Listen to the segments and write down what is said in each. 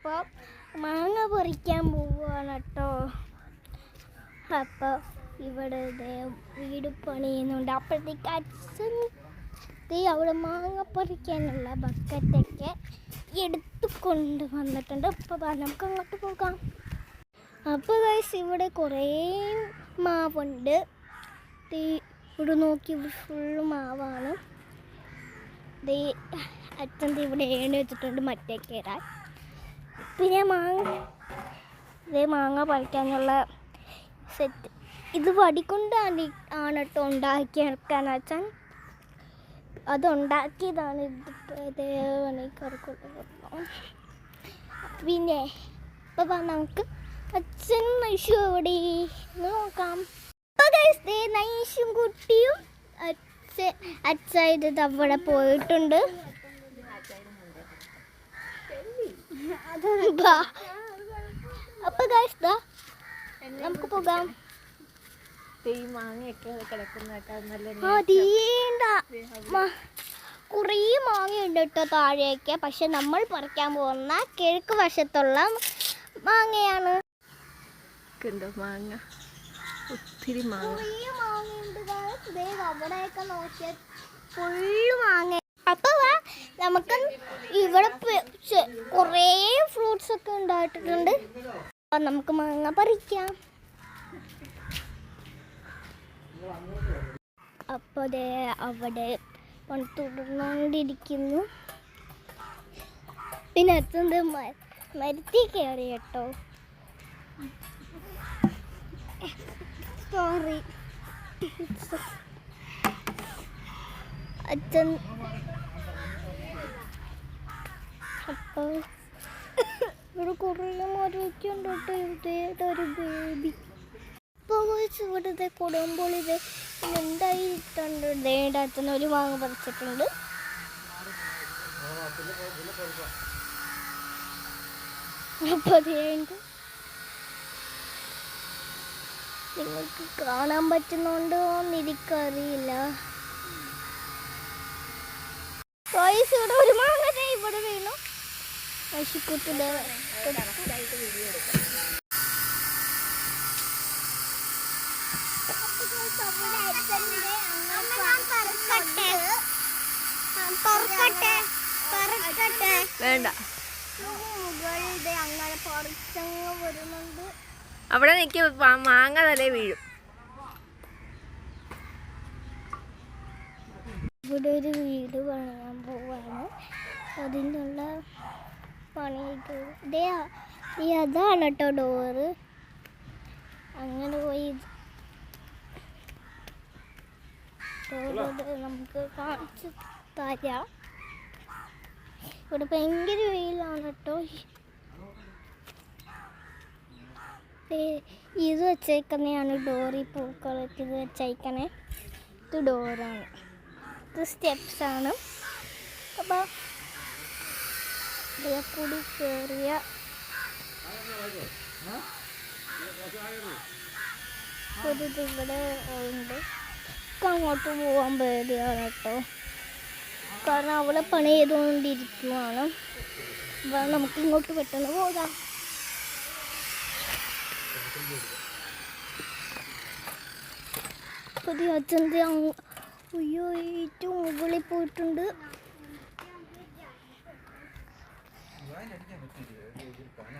അപ്പോൾ മാങ്ങ പറിക്കാൻ പോവുകയാണ് കേട്ടോ. അപ്പോൾ ഇവിടെ വീട് പണിയുന്നുണ്ട്. അപ്പോഴത്തേക്ക് അച്ഛൻ അവിടെ മാങ്ങ പറിക്കാനുള്ള ബക്കറ്റൊക്കെ എടുത്തു കൊണ്ട് വന്നിട്ടുണ്ട്. അപ്പോൾ നമുക്ക് അങ്ങോട്ട് പോകാം. അപ്പോൾ ഗൈസ് ഇവിടെ കുറേ മാവുണ്ട്. ഇവിടെ നോക്കി ഫുള്ള് മാവാണ്. അച്ഛൻ ഇവിടെ ഏണി വെച്ചിട്ടുണ്ട് മറ്റേ കയറാൻ. പിന്നെ മാങ്ങ പറിക്കാനുള്ള സെറ്റ് ഇത് വടിക്കൊണ്ട് ആണ് കേട്ടോ ഉണ്ടാക്കിയെടുക്കാൻ അച്ഛൻ. അതുണ്ടാക്കിയതാണ്. പിന്നെ അപ്പോൾ നമുക്ക് അച്ഛൻ നൈഷു എവിടെ നോക്കാം. അപ്പോൾ ഗൈസ് നൈഷും കുട്ടിയും അച്ഛൻ അവിടെ പോയിട്ടുണ്ട്. അപ്പോൾ ഗൈസ് നമുക്ക് പോകാം. കുറേ മാങ്ങയുണ്ട് കേട്ടോ താഴേക്ക്. പക്ഷെ നമ്മൾ പറിക്കാൻ പോകുന്ന കിഴക്ക് വശത്തുള്ള മാങ്ങയാണ്. മാങ്ങ ഒത്തിരി മാങ്ങയുണ്ട്. അവിടെയൊക്കെ നോക്കിയാൽ ഫുള്ള് മാങ്ങ. അപ്പൊ നമുക്ക് ഇവിടെ കുറേ ഫ്രൂട്ട്സ് ഒക്കെ ഉണ്ടായിട്ടുണ്ട്. അപ്പൊ നമുക്ക് മാങ്ങ പറിക്കാം. അപ്പൊ അവിടെ പണി തുടർന്നുകൊണ്ടിരിക്കുന്നു. പിന്നെ അടുത്തത് മരത്തിൽ കയറി കേട്ടോ. സോറി അച്ഛൻ. അപ്പോൾ ഇവിടെ കുറേ മരമൊക്കെ ഉണ്ട് കേട്ടോ. ഇവിടെയൊരു ബേബി. ഇപ്പോൾ ഇവിടുത്തെ കൊടുമ്പോൾ ഇത് എന്തായിട്ടുണ്ട്. ദേണ്ട അച്ഛൻ ഒരു മാങ്ങ പറിച്ചിട്ടുണ്ട്. അപ്പോൾ ദേണ്ട നിങ്ങൾക്ക് കാണാൻ പറ്റുന്നുണ്ടോ എന്ന് എനിക്കറിയില്ല. ഇവിടെ ഒരു മാങ്ങ ഇവിടെ വീണു. പശുക്കുട്ടിയുടെ വേണ്ട മുകളിൽ അങ്ങനെ പറിച്ചങ്ങ് വരുന്നുണ്ട്. അവിടെ നിൽക്കി മാങ്ങ തലേ വീഴും. ഇവിടെ ഒരു വീട് പണിയാൻ പോവാണ്. അതിനുള്ള പണിയൊക്കെ അതാണ് കേട്ടോ ഡോറ്. അങ്ങനെ പോയി നമുക്ക് കാണിച്ചു തരാം. ഇവിടെ ഭയങ്കര വെയിലാണ് കേട്ടോ. ഇത് വെച്ചേക്കുന്നതാണ് ഡോറി. പൂക്കളൊക്കെ ഇത് വെച്ചേക്കണേ. ഇത് ഡോറാണ്. ഇത് സ്റ്റെപ്സാണ്. അപ്പോൾ ഇതിൽ കൂടി കയറിയ ഒരു ഇവിടെ ഉണ്ട്. അങ്ങോട്ട് പോകാൻ പേടിയാണ് കേട്ടോ. കാരണം അവളെ പണി ചെയ്തുകൊണ്ടിരിക്കുവാണ്. അപ്പോൾ നമുക്ക് ഇങ്ങോട്ട് പെട്ടെന്ന് പോകാം. അപ്പോൾ അച്ഛൻ്റെ അയ്യോ ഏറ്റവും മുകളിൽ പോയിട്ടുണ്ട്.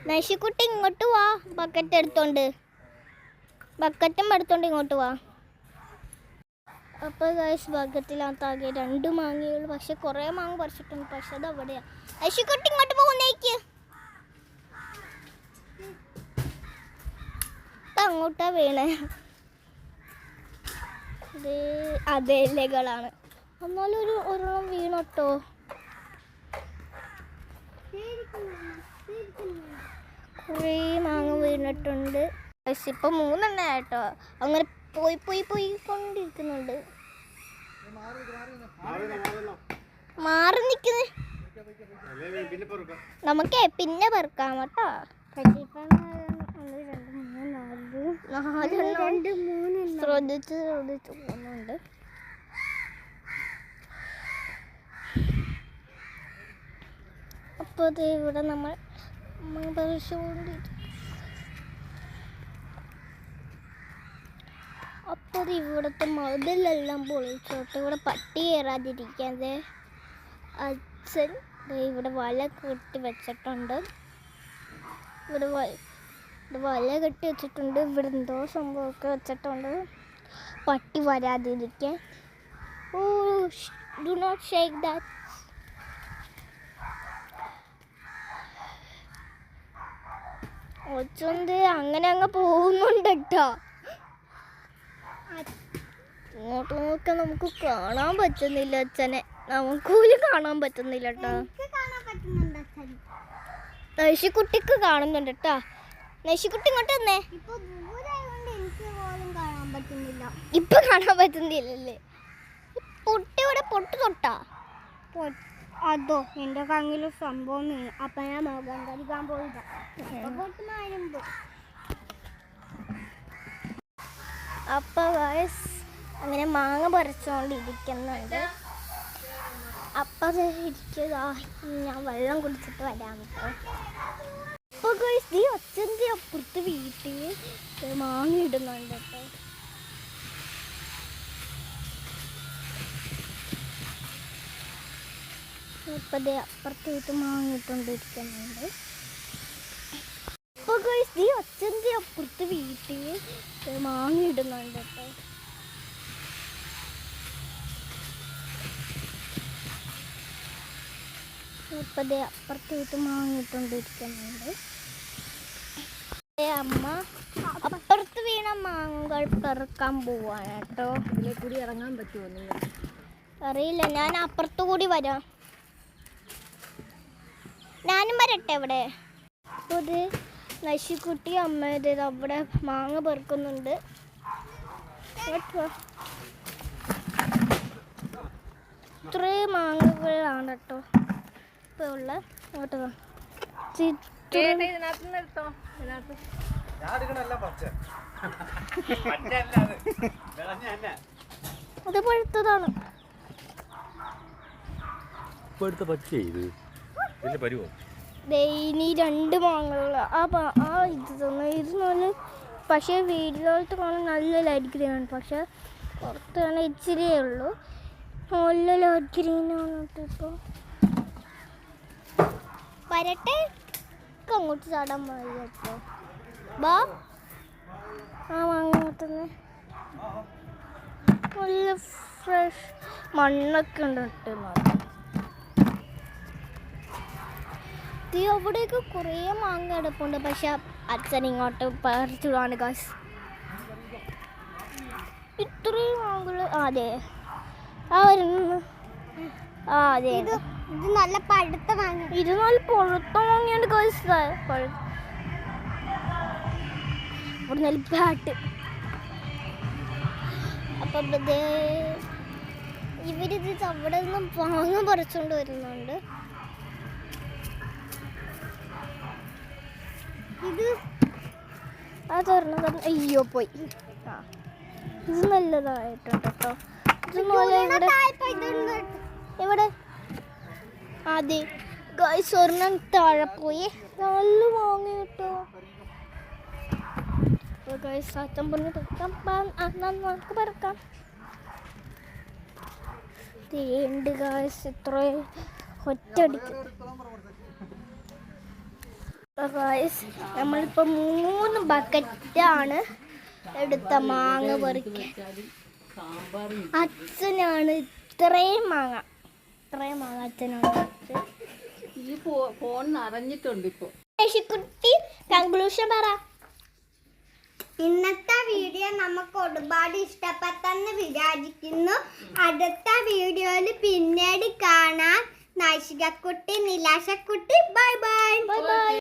നശിക്കുട്ടി ഇങ്ങോട്ട് വാ. ബക്കറ്റും എടുത്തോണ്ട് ഇങ്ങോട്ട് വാ. അപ്പോൾ ഗൈസ് ബക്കറ്റിനകത്താകെ 2 മാങ്ങയുള്ളൂ. പക്ഷെ കുറേ മാങ്ങ പറിച്ചിട്ടുണ്ട്. പക്ഷെ അത് അവിടെയാണ്. നശിക്കുട്ടി ഇങ്ങോട്ട് പോകുന്നേക്ക്. അങ്ങോട്ടാ വീണേ. അതേ ഇലകളാണ്. എന്നാലും ഒരെണ്ണം വീണോട്ടോ. കുറേ മാങ്ങ വീണിട്ടുണ്ട്. പക്ഷെ ഇപ്പം 3 എണ്ണം കേട്ടോ. അങ്ങനെ പോയിക്കൊണ്ടിരിക്കുന്നുണ്ട്. മാറി നിൽക്കുന്നത് നമുക്ക് പിന്നെ പെറുക്കാം കേട്ടോ. 4 ശ്രദ്ധിച്ച് പോകുന്നുണ്ട്. അപ്പോൾ ഇവിടെ നമ്മൾ അപ്പോൾ ഇവിടുത്തെ മതിലെല്ലാം പൊളിച്ചോട്ട് ഇവിടെ പട്ടി കയറാതിരിക്കാതെ അച്ഛൻ ഇവിടെ വല കെട്ടി വെച്ചിട്ടുണ്ട്. ഇവിടെ വല കെട്ടി വെച്ചിട്ടുണ്ട്. ഇവിടെ എന്തോ സംഭവമൊക്കെ വെച്ചിട്ടുണ്ട് പട്ടി വരാതിരിക്കാൻ. ഓ, ഡു നോട്ട് ഷേക്ക് ദാറ്റ്. ഒച്ചന്ത് അങ്ങനെ അങ്ങ് പോകുന്നുണ്ട് കേട്ടോ. ഇങ്ങോട്ട് നോക്കാൻ നമുക്ക് കാണാൻ പറ്റുന്നില്ല അച്ഛനെ. നമുക്കൂല് കാണാൻ പറ്റുന്നില്ല കേട്ടോ. നശിക്കുട്ടിക്ക് കാണുന്നുണ്ട് കേട്ടോ. നശിക്കുട്ടി ഇങ്ങോട്ട് വന്നേ. ഇപ്പൊ കാണാൻ പറ്റുന്നില്ലല്ലേ? പൊട്ടി ഇവിടെ പൊട്ട് തൊട്ടാ. അതോ എൻ്റെ കണ്ണില് സംഭവം അപ്പൊ ഞാൻ മുഖം കരിക്കാൻ പോയില്ല. അപ്പൊ അങ്ങനെ മാങ്ങ പറിച്ചോണ്ടിരിക്കുന്നുണ്ട്. അപ്പൊ ഇരിക്കുക, ഞാൻ വെള്ളം കുടിച്ചിട്ട് വരാം കേട്ടോ. അപ്പൊ ഈ അച്ഛൻ്റെ അപ്പുറത്ത് വീട്ടിൽ മാങ്ങ ഇടുന്നുണ്ട് കേട്ടോ. ഇപ്പം അപ്പുറത്ത് വീട്ടിൽ മാങ്ങ ഇട്ടുകൊണ്ടിരിക്കുന്നുണ്ട്. അപ്പോൾ ഈ അച്ഛൻ്റെ അപ്പുറത്ത് വീട്ടിൽ മാങ്ങ ഇടുന്നുണ്ട് കേട്ടോ. ഇപ്പം അപ്പുറത്ത് വീട്ടിൽ മാങ്ങ ഇട്ടുകൊണ്ടിരിക്കുന്നുണ്ട്. അമ്മ അപ്പുറത്ത് വീണ മാങ്ങകൾ പെറുക്കാൻ പോവാണ് കേട്ടോ. കൂടി ഇറങ്ങാൻ പറ്റുമോ നിങ്ങൾ? അറിയില്ല, ഞാൻ അപ്പുറത്ത് കൂടി വരാം. ഞാനും വരട്ടെ ഇവിടെ. അപ്പോൾ ഇത് നശിക്കുട്ടി അമ്മയത് അവിടെ മാങ്ങ പെറുക്കുന്നുണ്ട്. ഇത്രയും മാങ്ങകളാണ് കേട്ടോ ഇപ്പോൾ ഉള്ള. അങ്ങോട്ട് അത് പഴുത്തതാണ്. ഇനി 2 മാങ്ങകൾ ഇത് തന്നെ. ഇത് നല്ല, പക്ഷേ വീട്ടിലോട്ട് കാണാൻ നല്ല ലൈറ്റ് ഗ്രീനാണ്. പക്ഷെ പുറത്ത് കാണാൻ ഇച്ചിരിയേ ഉള്ളൂ. നല്ല ലൈറ്റ് ഗ്രീനാണ് ഇപ്പോൾ. വരട്ടെ, അങ്ങോട്ട് ചാടാൻ മതി കേട്ടോ. ബാ, ആ മാങ്ങ തന്നെ നല്ല ഫ്രഷ് മണ്ണൊക്കെ ഉണ്ട് ഇട്ട് മാത്രം. അവിടെയൊക്കെ കുറേ മാങ്ങ കിടപ്പുണ്ട്. പക്ഷെ അച്ഛൻ ഇങ്ങോട്ട് പറിച്ചിടാണ് കാശ്. ഇത്രയും മാങ്ങകൾ. അതെ, അതെ, ഇത് നല്ല പഴുത്ത മാങ്ങ. ഇത് നല്ല പഴുത്ത മാങ്ങയാണ് കാശ്. ഇവിടെ നല്ല പാട്ട്. അപ്പം ഇവരിത് അവിടെ നിന്നും മാങ്ങ പറിച്ചുകൊണ്ട് വരുന്നുണ്ട്. ഇത് തുറന്നു. അയ്യോ പോയി. ഇത് നല്ലതായിട്ടുണ്ട് കേട്ടോ. ഇവിടെ അതെ സ്വർണ്ണം താഴെ പോയി. നല്ല വാങ്ങി കേട്ടോ. സത്യം പറഞ്ഞ് നമുക്ക് പറക്കാം. തേണ്ട് ഗായ്സ് ഇത്ര ഒറ്റടിക്ക്. നമ്മളിപ്പോ 3 ബക്കറ്റാണ് എടുത്ത മാങ്ങ പറിക്കാൻ. അച്ഛനാണ് ഇത്രയും മാങ്ങ അച്ഛനാണ്. ഫോൺ നിറഞ്ഞിട്ടുണ്ട് ഇപ്പൊ. കുട്ടി കൺക്ലൂഷൻ പറ. ഇന്നത്തെ വീഡിയോ നമുക്ക് ഒരുപാട് ഇഷ്ടപ്പെട്ടെന്ന് വിചാരിക്കുന്നു. അടുത്ത വീഡിയോയിൽ പിന്നീട് കാണാൻ. നൈഷികക്കുട്ടി, നിലാശക്കുട്ടി, ബൈ ബൈ.